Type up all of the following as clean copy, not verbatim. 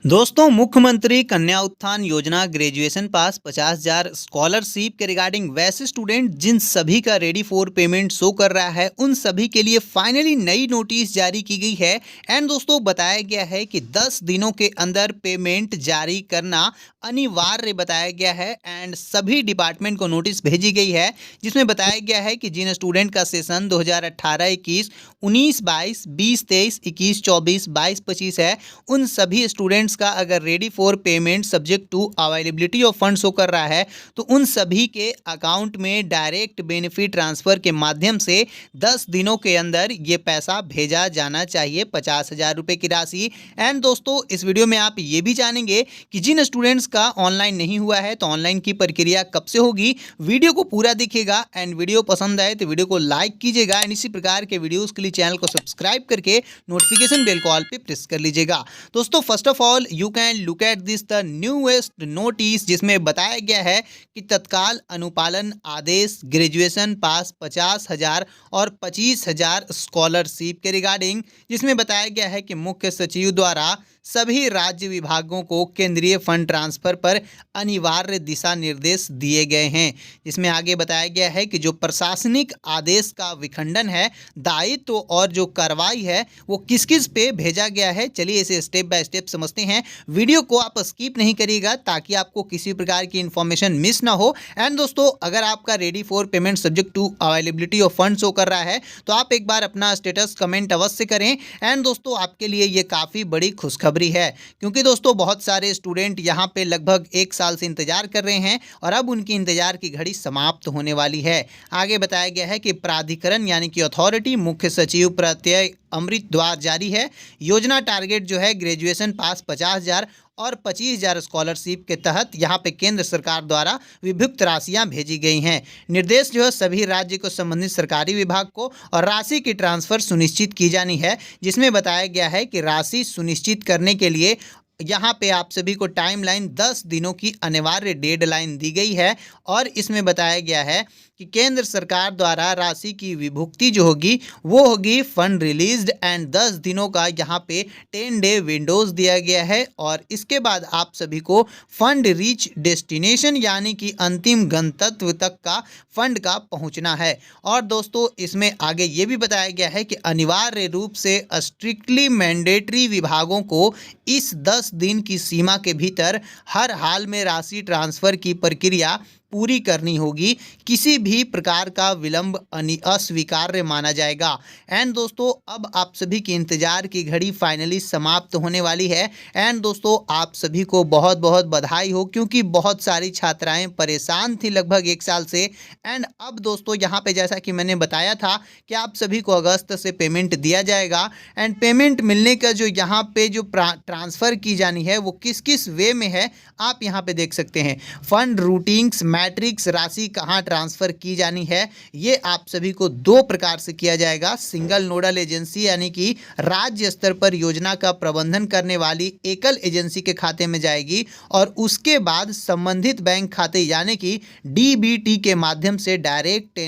दोस्तों, मुख्यमंत्री Kanya Utthan Yojana graduation pass 50,000 scholarship के रिगार्डिंग वैसे स्टूडेंट जिन सभी का रेडी फॉर पेमेंट शो कर रहा है उन सभी के लिए फाइनली नई नोटिस जारी की गई है। एंड दोस्तों, बताया गया है कि 10 दिनों के अंदर पेमेंट जारी करना अनिवार्य बताया गया है। एंड सभी डिपार्टमेंट को नोटिस भेजी गई है जिसमें बताया गया है कि जिन स्टूडेंट का सेशन 2018-21, 19-22, 20-23, 21-24, 22-25 है, उन सभी स्टूडेंट्स का अगर ready for payment subject to availability of fund show कर रहा है तो उन सभी के अकाउंट में डायरेक्ट बेनिफिट ट्रांसफर के माध्यम से 10 दिनों के अंदर ये पैसा भेजा जाना चाहिए, 50,000 रुपये की राशि। एंड दोस्तों, इस वीडियो में आप ये भी जानेंगे कि जिन स्टूडेंट्स का ऑनलाइन नहीं हुआ है तो ऑनलाइन की प्रक्रिया कब से होगी। वीडियो को पूरा देखिएगा एंड वीडियो पसंद आए तो वीडियो को लाइक कीजिएगा एंड इसी प्रकार के वीडियोस के लिए चैनल को सब्सक्राइब करके नोटिफिकेशन बेल को ऑल पे प्रेस कर लीजिएगा। दोस्तों, first of all you can look at this the newest notice जिसमें बताया गया है कि तत्काल अनुपालन आदेश ग्रेजुएशन पास 50,000 और 25,000 स्कॉलरशिप के रिगार्डिंग, जिसमें बताया गया है कि मुख्य सचिव द्वारा सभी राज्य विभागों को केंद्रीय फंड ट्रांसफर पर अनिवार्य दिशा निर्देश दिए गए हैं। जिसमें आगे बताया गया है कि जो प्रशासनिक आदेश का विखंडन है, दायित्व और जो कार्रवाई है वो किस किस पे भेजा गया है, चलिए इसे स्टेप बाय स्टेप समझते हैं। वीडियो को आप स्किप नहीं करिएगा ताकि आपको किसी प्रकार की इंफॉर्मेशन मिस ना हो। एंड दोस्तों, अगर आपका ready for payment subject to availability of fund show कर रहा है तो आप एक बार अपना स्टेटस कमेंट अवश्य करें। एंड दोस्तों, आपके लिए ये काफ़ी बड़ी खुशखबरी है क्योंकि दोस्तों बहुत सारे स्टूडेंट यहाँ पे लगभग 1 साल से इंतजार कर रहे हैं और अब उनकी इंतजार की घड़ी समाप्त होने वाली है। आगे बताया गया है कि प्राधिकरण यानी कि अथॉरिटी मुख्य सचिव प्रत्यय अमृत द्वारा जारी है। योजना टारगेट जो है ग्रेजुएशन पास 50,000 और 25,000 स्कॉलरशिप के तहत यहाँ पे केंद्र सरकार द्वारा विभुक्त राशियाँ भेजी गई हैं। निर्देश जो है सभी राज्य को संबंधित सरकारी विभाग को और राशि की ट्रांसफ़र सुनिश्चित की जानी है। जिसमें बताया गया है कि राशि सुनिश्चित करने के लिए यहाँ पे आप सभी को टाइमलाइन 10 दिनों की अनिवार्य डेडलाइन दी गई है। और इसमें बताया गया है कि केंद्र सरकार द्वारा राशि की विभुक्ति जो होगी वो होगी फंड रिलीज्ड एंड 10 दिनों का यहाँ पे 10 डे विंडोज़ दिया गया है। और इसके बाद आप सभी को फंड रीच डेस्टिनेशन यानी कि अंतिम गंतव्य तक का फंड का पहुँचना है। और दोस्तों, इसमें आगे ये भी बताया गया है कि अनिवार्य रूप से स्ट्रिक्टली मैंडेटरी विभागों को इस 10 दिन की सीमा के भीतर हर हाल में राशि ट्रांसफ़र की प्रक्रिया पूरी करनी होगी। किसी भी प्रकार का विलंब अस्वीकार्य माना जाएगा। एंड दोस्तों, अब आप सभी की इंतजार की घड़ी फाइनली समाप्त होने वाली है। एंड दोस्तों, आप सभी को बहुत बहुत बधाई हो क्योंकि बहुत सारी छात्राएं परेशान थी लगभग 1 साल से। एंड अब दोस्तों, यहाँ पे जैसा कि मैंने बताया था कि आप सभी को अगस्त से पेमेंट दिया जाएगा। एंड पेमेंट मिलने का जो यहाँ पे जो ट्रांसफ़र की जानी है वो किस किस वे में है आप यहाँ पे देख सकते हैं। फंड रूटिंग्स मैट्रिक्स राशि कहाँ ट्रांसफ़र की जानी है ये आप सभी को 2 प्रकार से किया जाएगा। सिंगल नोडल एजेंसी यानी कि राज्य स्तर पर योजना का प्रबंधन करने वाली एकल एजेंसी के खाते में जाएगी और उसके बाद संबंधित बैंक खाते यानी कि डीबीटी के माध्यम से डायरेक्ट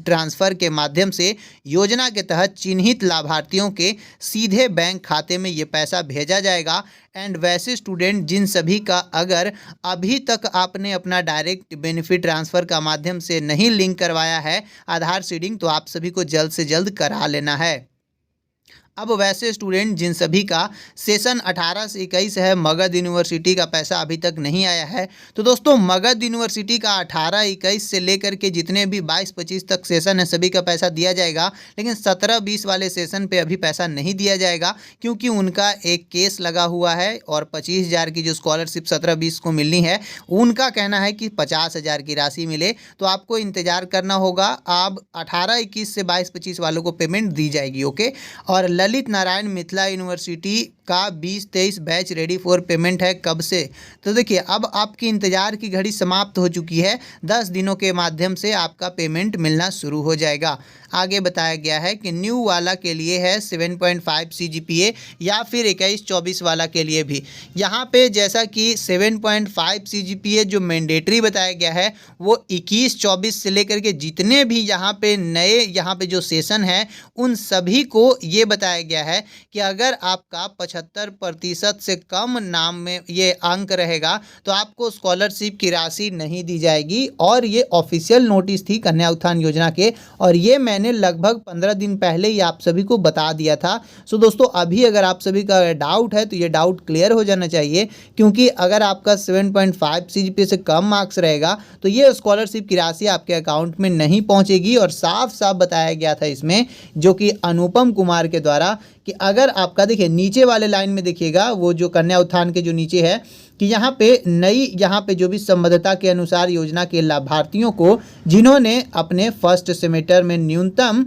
ट्रांसफ़र के माध्यम से योजना के तहत चिन्हित लाभार्थियों के सीधे बैंक खाते में ये पैसा भेजा जाएगा। एंड वैसे स्टूडेंट जिन सभी का अगर अभी तक आपने अपना डायरेक्ट बेनिफिट ट्रांसफ़र का माध्यम से नहीं लिंक करवाया है आधार सीडिंग, तो आप सभी को जल्द से जल्द करा लेना है। अब वैसे स्टूडेंट जिन सभी का सेशन 18 से 21 है, मगध यूनिवर्सिटी का पैसा अभी तक नहीं आया है, तो दोस्तों मगध यूनिवर्सिटी का 18-21 से लेकर के जितने भी 22-25 तक सेशन है सभी का पैसा दिया जाएगा। लेकिन 17-20 वाले सेशन पे अभी पैसा नहीं दिया जाएगा क्योंकि उनका एक केस लगा हुआ है और 25,000 की जो स्कॉलरशिप 17-20 को मिलनी है उनका कहना है कि 50,000 की राशि मिले। तो आपको इंतज़ार करना होगा। अब 18-21 से 22-25 वालों को पेमेंट दी जाएगी। ओके। और ललित नारायण मिथिला यूनिवर्सिटी का 20-23 बैच रेडी फॉर पेमेंट है कब से, तो देखिए अब आपकी इंतज़ार की घड़ी समाप्त हो चुकी है। 10 दिनों के माध्यम से आपका पेमेंट मिलना शुरू हो जाएगा। आगे बताया गया है कि न्यू वाला के लिए है 7.5 CGPA या फिर 21-24 वाला के लिए भी। यहाँ पे जैसा कि 7.5 CGPA जो मैंडेटरी बताया गया है वो 21-24 से लेकर के जितने भी यहाँ पे नए यहाँ पे जो सेशन है उन सभी को ये बताया गया है कि अगर आपका 75% से कम नाम में ये अंक रहेगा तो आपको स्कॉलरशिप की राशि नहीं दी जाएगी। और ये ऑफिशियल नोटिस थी कन्या उत्थान योजना के, और ये मैंने लगभग 15 दिन पहले ही आप सभी को बता दिया था। सो दोस्तों अभी अगर आप सभी का डाउट है तो ये डाउट क्लियर हो जाना चाहिए, क्योंकि अगर आपका 7.5 CGPA से कम मार्क्स रहेगा तो ये स्कॉलरशिप की राशि आपके अकाउंट में नहीं पहुंचेगी। और साफ साफ बताया गया था इसमें, जो कि अनुपम कुमार के द्वारा, कि अगर आपका देखिए नीचे वाले लाइन में देखिएगा वो जो कन्या उत्थान के जो नीचे है कि यहाँ पे नई यहाँ पे जो भी संबद्धता के अनुसार योजना के लाभार्थियों को जिन्होंने अपने फर्स्ट सेमेस्टर में न्यूनतम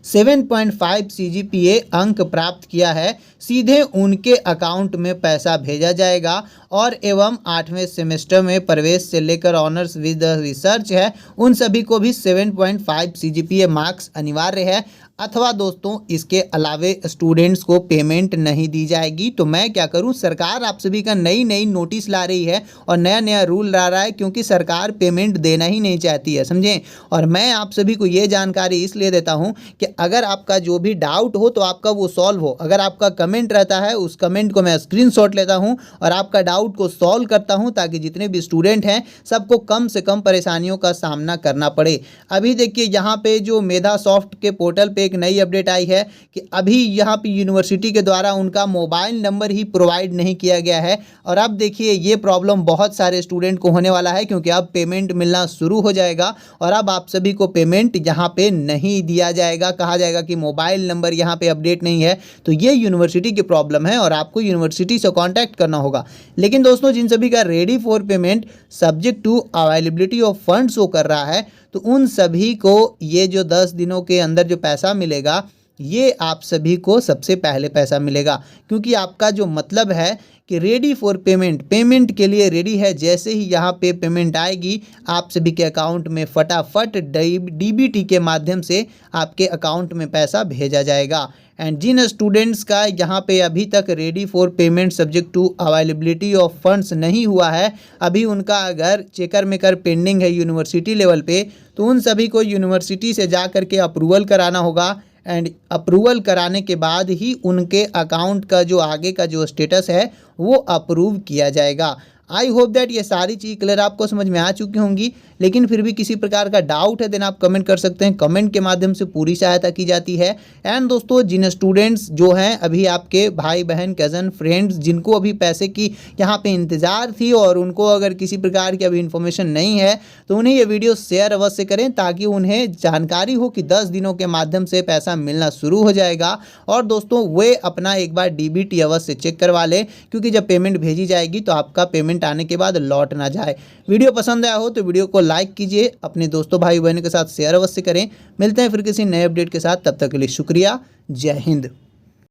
7.5 CGPA अंक प्राप्त किया है, सीधे उनके अकाउंट में पैसा भेजा जाएगा। और एवं 8वें सेमेस्टर में प्रवेश से लेकर ऑनर्स विद रिसर्च है उन सभी को भी 7.5 CGPA मार्क्स अनिवार्य है, अथवा दोस्तों इसके अलावे स्टूडेंट्स को पेमेंट नहीं दी जाएगी। तो मैं क्या करूं, सरकार आप सभी का नई नई नोटिस ला रही है और नया नया रूल ला रहा है, क्योंकि सरकार पेमेंट देना ही नहीं चाहती है, समझें। और मैं आप सभी को ये जानकारी इसलिए देता हूं कि अगर आपका जो भी डाउट हो तो आपका वो सॉल्व हो। अगर आपका कमेंट रहता है उस कमेंट को मैं स्क्रीनशॉट लेता हूं और आपका डाउट को सॉल्व करता हूं, ताकि जितने भी स्टूडेंट हैं सबको कम से कम परेशानियों का सामना करना पड़े। अभी देखिए यहाँ पे जो मेधा सॉफ्ट के पोर्टल पे एक नई अपडेट आई है कि अभी यहाँ पे यूनिवर्सिटी के द्वारा उनका मोबाइल नंबर ही प्रोवाइड नहीं किया गया है। और अब देखिए ये प्रॉब्लम बहुत सारे स्टूडेंट को होने वाला है, क्योंकि अब पेमेंट मिलना शुरू हो जाएगा और अब आप सभी को पेमेंट यहाँ पे नहीं दिया जाएगा। कहा जाएगा कि मोबाइल नंबर यहाँ पे अपडेट नहीं है। तो ये यूनिवर्सिटी की प्रॉब्लम है और आपको यूनिवर्सिटी से कॉन्टैक्ट करना होगा। लेकिन दोस्तों जिन सभी का ready for payment subject to availability of fund show कर रहा है, तो उन सभी को ये जो 10 दिनों के अंदर जो पैसा मिलेगा ये आप सभी को सबसे पहले पैसा मिलेगा, क्योंकि आपका जो मतलब है कि रेडी फॉर पेमेंट के लिए रेडी है। जैसे ही यहाँ पे पेमेंट आएगी आप सभी के अकाउंट में फटाफट DBT के माध्यम से आपके अकाउंट में पैसा भेजा जाएगा। एंड जिन स्टूडेंट्स का यहाँ पे अभी तक ready for payment subject to availability of funds नहीं हुआ है, अभी उनका अगर चेकर मेकर पेंडिंग है यूनिवर्सिटी लेवल पे, तो उन सभी को यूनिवर्सिटी से जा कर के अप्रूवल कराना होगा। एंड अप्रूवल कराने के बाद ही उनके अकाउंट का जो आगे का जो स्टेटस है वो अप्रूव किया जाएगा। आई होप दैट ये सारी चीज़ क्लियर आपको समझ में आ चुकी होंगी। लेकिन फिर भी किसी प्रकार का डाउट है देन आप कमेंट कर सकते हैं, कमेंट के माध्यम से पूरी सहायता की जाती है। एंड दोस्तों जिन स्टूडेंट्स जो हैं अभी आपके भाई बहन कज़न फ्रेंड्स जिनको अभी पैसे की यहाँ पे इंतज़ार थी और उनको अगर किसी प्रकार की अभी इन्फॉर्मेशन नहीं है तो उन्हें ये वीडियो शेयर अवश्य करें, ताकि उन्हें जानकारी हो कि 10 दिनों के माध्यम से पैसा मिलना शुरू हो जाएगा। और दोस्तों वे अपना एक बार DBT अवश्य चेक करवा लें, क्योंकि जब पेमेंट भेजी जाएगी तो आपका पेमेंट आने के बाद लौट ना जाए। वीडियो पसंद आया हो तो वीडियो को लाइक कीजिए, अपने दोस्तों भाई बहनों के साथ शेयर अवश्य करें। मिलते हैं फिर किसी नए अपडेट के साथ, तब तक के लिए शुक्रिया। जय हिंद।